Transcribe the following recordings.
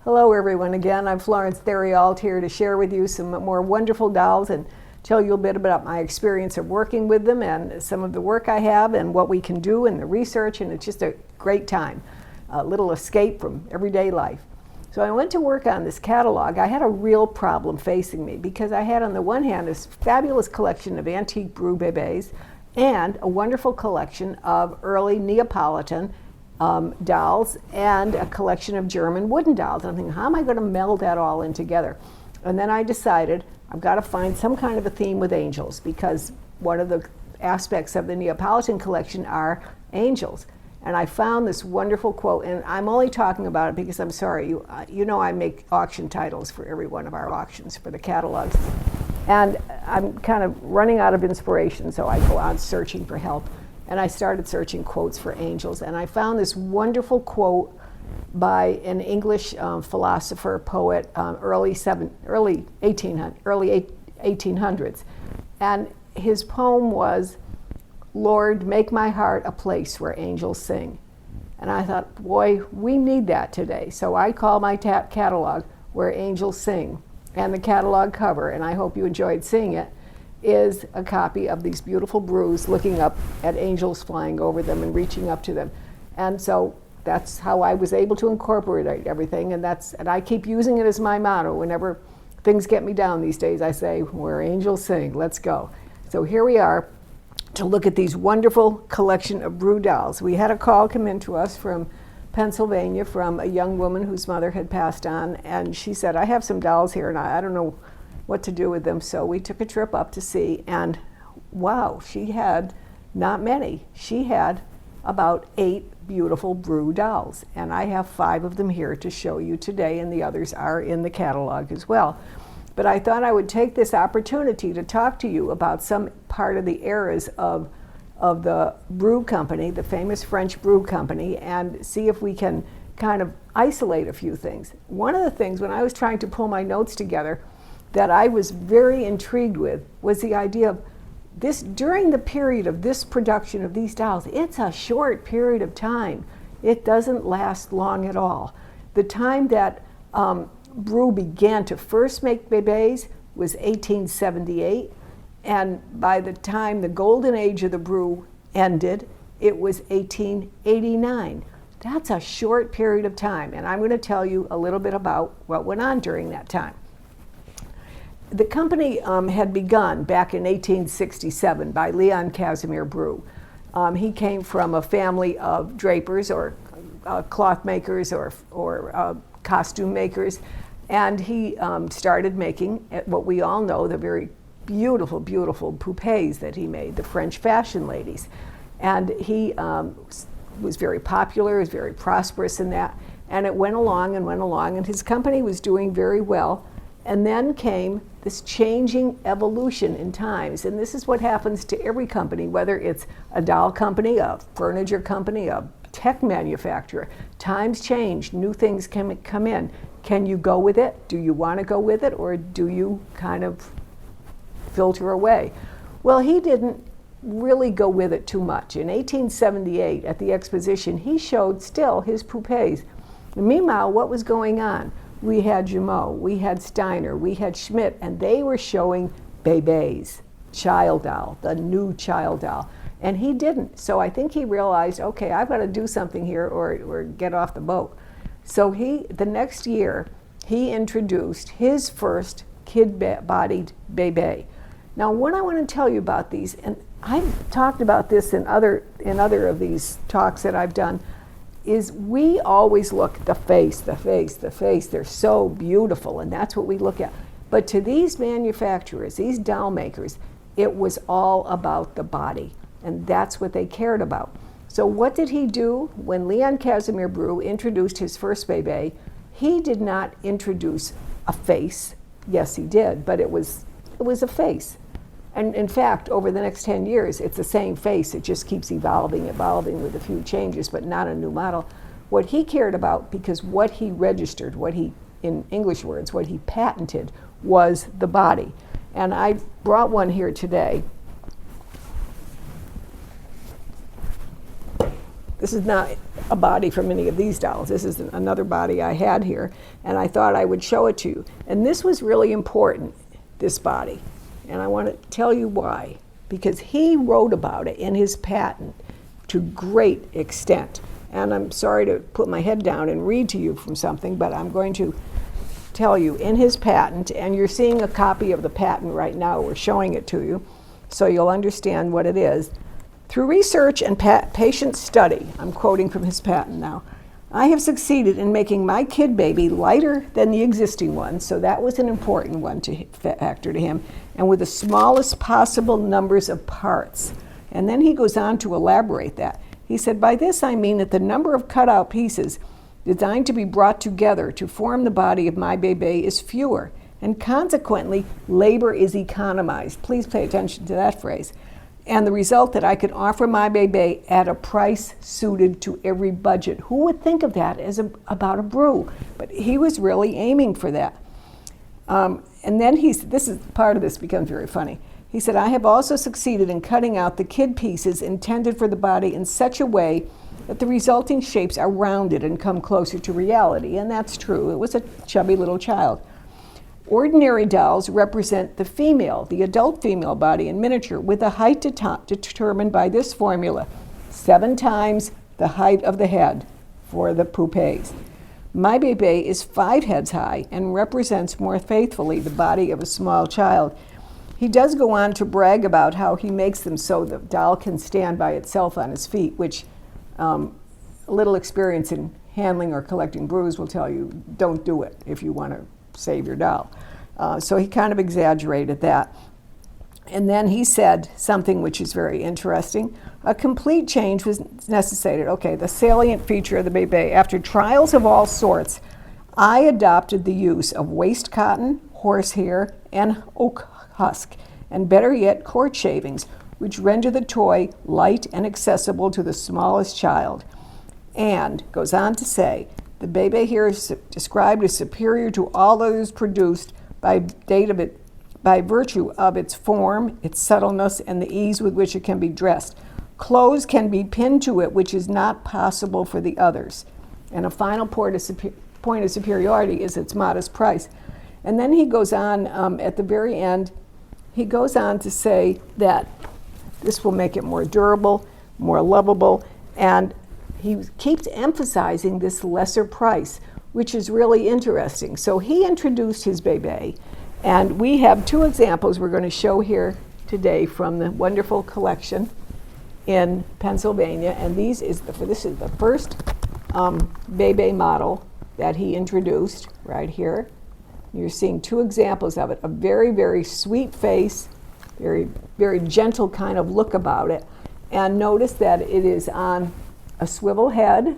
Hello everyone again. I'm Florence Theriault here to share with you some more wonderful dolls and tell you a bit about my experience of working with them and some of the work I have and what we can do and the research, and it's just a great time. A little escape from everyday life. So I went to work on this catalog. I had a real problem facing me because I had on the one hand this fabulous collection of antique Brou bébés and a wonderful collection of early Neapolitan dolls and a collection of German wooden dolls. I'm thinking, how am I going to meld that all in together? And then I decided I've got to find some kind of a theme with angels, because one of the aspects of the Neapolitan collection are angels. And I found this wonderful quote, and I'm only talking about it because I'm sorry, you know I make auction titles for every one of our auctions for the catalogs. And I'm kind of running out of inspiration, so I go out searching for help. And I started searching quotes for angels, and I found this wonderful quote by an English philosopher, poet, early 1800s. And his poem was, "Lord, make my heart a place where angels sing." And I thought, boy, we need that today. So I call my catalog Where Angels Sing. And the catalog cover, and I hope you enjoyed seeing it, is a copy of these beautiful Brous looking up at angels flying over them and reaching up to them. And so that's how I was able to incorporate everything, and I keep using it as my motto. Whenever things get me down these days, I say, "Where angels sing, let's go." So here we are to look at these wonderful collection of Brou dolls. We had a call come in to us from Pennsylvania from a young woman whose mother had passed on, and she said, "I have some dolls here and I don't know what to do with them." So we took a trip up to see, and wow, she had not many. She had about 8 beautiful Brou dolls, and I have 5 of them here to show you today, and the others are in the catalog as well. But I thought I would take this opportunity to talk to you about some part of the eras of the Brou company, the famous French Brou company, and see if we can kind of isolate a few things. One of the things when I was trying to pull my notes together that I was very intrigued with was the idea of this, during the period of this production of these dolls, it's a short period of time. It doesn't last long at all. The time that Brou began to first make bébés was 1878, and by the time the golden age of the Brou ended, it was 1889. That's a short period of time, and I'm going to tell you a little bit about what went on during that time. The company had begun back in 1867 by Leon Casimir Brou. He came from a family of drapers or cloth makers or costume makers, and he started making what we all know, the very beautiful, beautiful poupées that he made, the French fashion ladies. And he was very popular, was very prosperous in that, and it went along, and his company was doing very well. And then came this changing evolution in times. And this is what happens to every company, whether it's a doll company, a furniture company, a tech manufacturer. Times change, new things can come in. Can you go with it? Do you want to go with it? Or do you kind of filter away? Well, he didn't really go with it too much. In 1878, at the exposition, he showed still his poupées. And meanwhile, what was going on? We had Jumeau, we had Steiner, we had Schmidt, and they were showing bébés, child doll, the new child doll. And he didn't. So I think he realized, okay, I've got to do something here or get off the boat. So the next year, he introduced his first kid-bodied bébé. Now, what I want to tell you about these, and I've talked about this in other of these talks that I've done, is we always look at the face. They're so beautiful, and that's what we look at. But to these manufacturers, these doll makers, it was all about the body, and that's what they cared about. So what did he do when Leon Casimir Brou introduced his first bébé? He did not introduce a face. Yes, he did, but it was a face. And in fact, over the next 10 years, it's the same face. It just keeps evolving with a few changes, but not a new model. What he cared about, because what he registered, in English words, what he patented was the body. And I brought one here today. this is not a body from any of these dolls. This is another body I had here, and I thought I would show it to you. And this was really important, this body. And I want to tell you why. Because he wrote about it in his patent to great extent. And I'm sorry to put my head down and read to you from something, but I'm going to tell you in his patent, and you're seeing a copy of the patent right now. We're showing it to you, so you'll understand what it is. Through research and patient study, I'm quoting from his patent now, I have succeeded in making my kid baby lighter than the existing one, so that was an important one to factor to him, and with the smallest possible numbers of parts. And then he goes on to elaborate that. He said, by this I mean that the number of cutout pieces designed to be brought together to form the body of my baby is fewer, and consequently, labor is economized. Please pay attention to that phrase. And the result that I could offer my baby at a price suited to every budget. Who would think of that as about a brew? But he was really aiming for that. And then part of this becomes very funny. He said, I have also succeeded in cutting out the kid pieces intended for the body in such a way that the resulting shapes are rounded and come closer to reality. And that's true. It was a chubby little child. Ordinary dolls represent the adult female body in miniature with a height determined by this formula, 7 times the height of the head for the poupées. My baby is 5 heads high and represents more faithfully the body of a small child. He does go on to brag about how he makes them so the doll can stand by itself on his feet, which a little experience in handling or collecting brews will tell you, don't do it if you want to save your doll. So he kind of exaggerated that. And then he said something which is very interesting. A complete change was necessitated. Okay, the salient feature of the bébé. After trials of all sorts, I adopted the use of waste cotton, horsehair, and oak husk, and better yet, cord shavings, which render the toy light and accessible to the smallest child. And goes on to say, the bébé here is described as superior to all others produced by virtue of its form, its subtleness, and the ease with which it can be dressed. Clothes can be pinned to it, which is not possible for the others. And a final point of superiority is its modest price. And then he goes on, at the very end, he goes on to say that this will make it more durable, more lovable, and he keeps emphasizing this lesser price, which is really interesting. So he introduced his bébé, and we have 2 examples we're going to show here today from the wonderful collection in Pennsylvania. And this is the first bébé model that he introduced right here. You're seeing 2 examples of it. A very, very sweet face, very, very gentle kind of look about it. And notice that it is on a swivel head,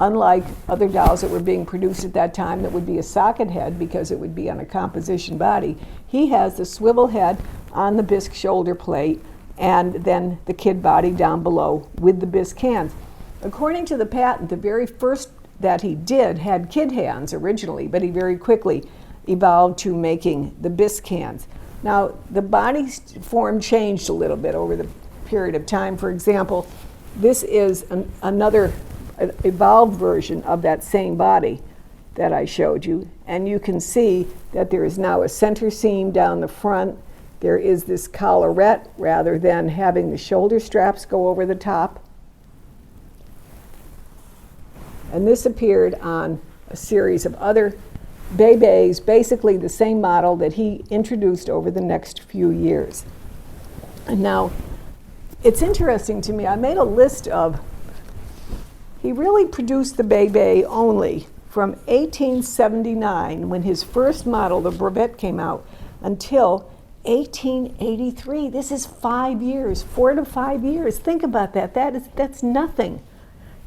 unlike other dolls that were being produced at that time that would be a socket head because it would be on a composition body. He has the swivel head on the bisque shoulder plate and then the kid body down below with the bisque hands. According to the patent, the very first that he did had kid hands originally, but he very quickly evolved to making the bisque hands. Now, the body form changed a little bit over the period of time. For example, this is another evolved version of that same body that I showed you, and you can see that there is now a center seam down the front. There is this collarette rather than having the shoulder straps go over the top. And this appeared on a series of other bébés, basically the same model that he introduced over the next few years. And now, it's interesting to me, I made a list of, he really produced the bébé only from 1879, when his first model, the brevet, came out, until 1883. This is 5 years, 4 to 5 years. Think about that. That's nothing.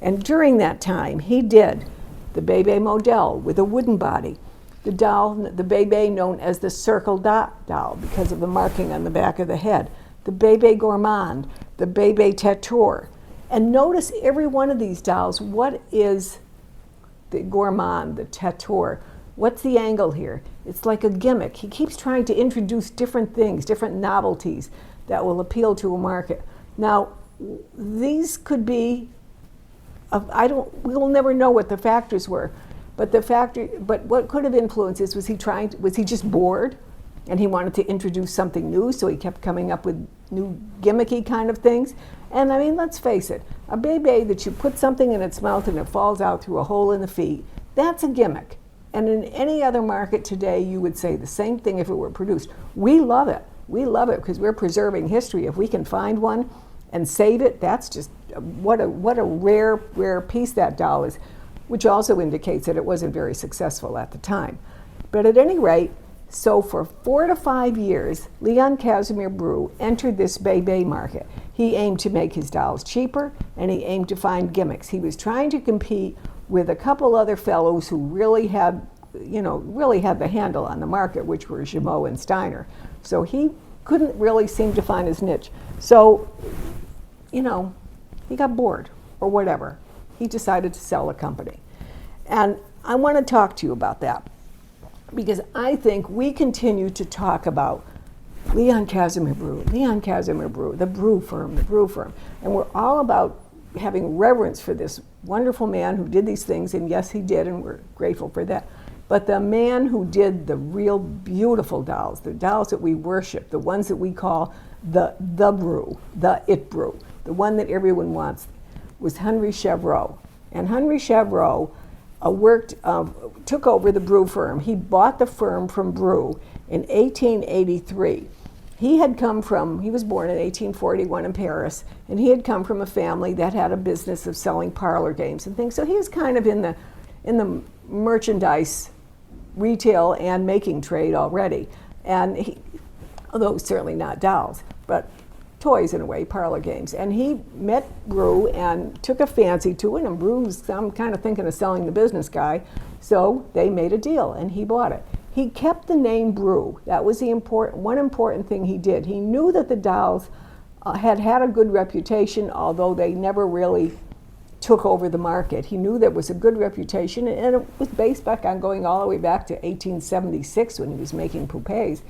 And during that time, he did the bébé model with a wooden body, the bébé known as the circle dot doll because of the marking on the back of the head, the bébé gourmand, the bébé têteur. And notice every one of these dolls, what is the gourmand, the têteur? What's the angle here? It's like a gimmick. He keeps trying to introduce different things, different novelties that will appeal to a market. Now, these could be, we'll never know what the factors were, but what could have influenced this, was he just bored and he wanted to introduce something new, so he kept coming up with new gimmicky kind of things? And I mean, let's face it, a baby that you put something in its mouth and it falls out through a hole in the feet, that's a gimmick. And in any other market today, you would say the same thing if it were produced. We love it. We love it because we're preserving history. If we can find one and save it, that's just what a rare piece that doll is, which also indicates that it wasn't very successful at the time. But at any rate, so for 4 to 5 years, Leon Casimir Brew entered this Bebe market. He aimed to make his dolls cheaper, and he aimed to find gimmicks. He was trying to compete with a couple other fellows who really had the handle on the market, which were Gemot and Steiner. So he couldn't really seem to find his niche. So, he got bored or whatever. He decided to sell the company. And I want to talk to you about that, because I think we continue to talk about Leon Casimir Brew, the Brew firm, and we're all about having reverence for this wonderful man who did these things, and yes, he did, and we're grateful for that. But the man who did the real beautiful dolls, the dolls that we worship, the ones that we call the brew, the it brew, the one that everyone wants, was Henry Chevreau. And Henry Chevreau took over the Brew firm. He bought the firm from Brew in 1883. He was born in 1841 in Paris, and he had come from a family that had a business of selling parlor games and things. So he was kind of in the merchandise, retail, and making trade already. And although certainly not dolls, but toys in a way, parlor games. And he met Brew and took a fancy to it, and Brew's kind of thinking of selling the business guy, so they made a deal, and he bought it. He kept the name Brew. That was one important thing he did. He knew that the dolls had a good reputation, although they never really took over the market. He knew there was a good reputation, and it was based on going all the way back to 1876 when he was making poupées.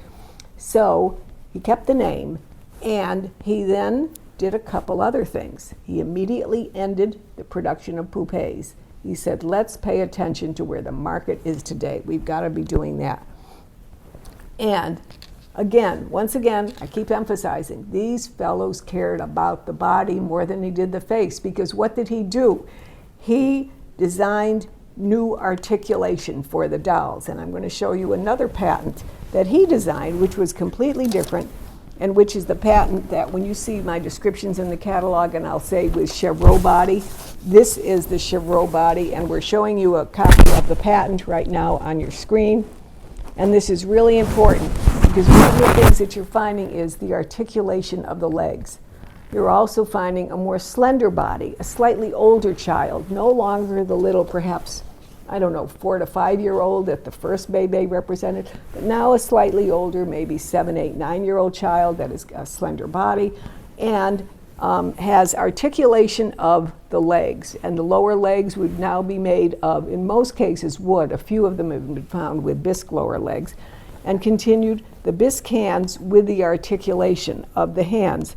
So he kept the name, and he then did a couple other things. He immediately ended the production of poupées. He said, let's pay attention to where the market is today. We've got to be doing that. And once again, I keep emphasizing, these fellows cared about the body more than he did the face, because what did he do? He designed new articulation for the dolls. And I'm going to show you another patent that he designed, which was completely different, and which is the patent that when you see my descriptions in the catalog, and I'll say with Chevreau body, this is the Chevreau body, and we're showing you a copy of the patent right now on your screen. And this is really important, because one of the things that you're finding is the articulation of the legs. You're also finding a more slender body, a slightly older child, no longer the little, perhaps, 4 to 5 year old that the first Bebe represented, but now a slightly older, maybe 7, 8, 9-year-old child that is a slender body, and has articulation of the legs. And the lower legs would now be made of, in most cases, wood. A few of them have been found with bisque lower legs, and continued the bisque hands with the articulation of the hands.